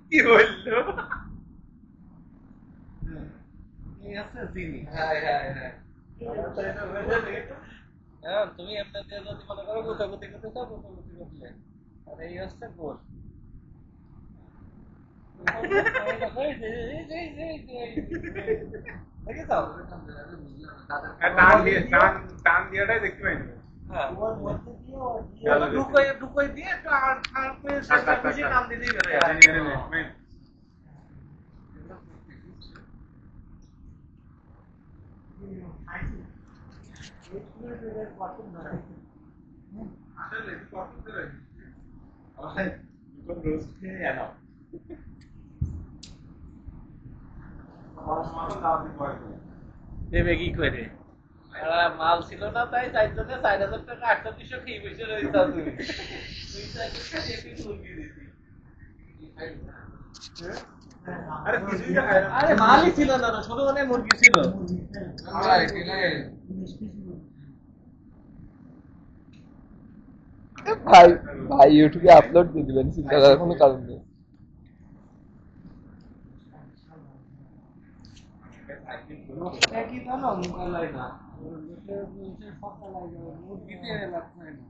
কি বললো? এই হচ্ছে জিনিস। হ্যাঁ হ্যাঁ হ্যাঁ। হ্যাঁ, তুমি এমনি দিয়ে যদি মনে করো গুতাগুতি করতে চাও, গুতাগুতি করলে। আর এই হচ্ছে গোল। দেখেছো? টান দিয়ে টান দিয়েটাই দেখতে পাইনি। হ্যাঁ, গেল রে। ঢুকাই ঢুকাই দিয়ে একটু আর আর টাক টাক টাক খুশি টাক। টান দিলেই বেরোয় জানি আসে। জানি জানি। আসলে কত করে ভাই দুটো রোজ খেয়ে এলাম। আমার মাথা দাও দি ভয় করে। দেবে কি করে? মাল ছিল না তাই চারজনে 4,000 টাকা 800 খেয়ে বসে রয়েছে তুমি। দুই 4 টাকা দিয়ে মুরগি দিছি। আরে কিছুই তো খায় না। আরে মালই ছিল না, ছোট মানে মুরগি ছিল। ভাই ভাই ইউটিউবে আপলোড দিয়ে দিবেন, চিন্তা করার কোনো কারণ নেই। কি জানো মোকালাই না, সকালাই মুরগিতে লাভ হয় না।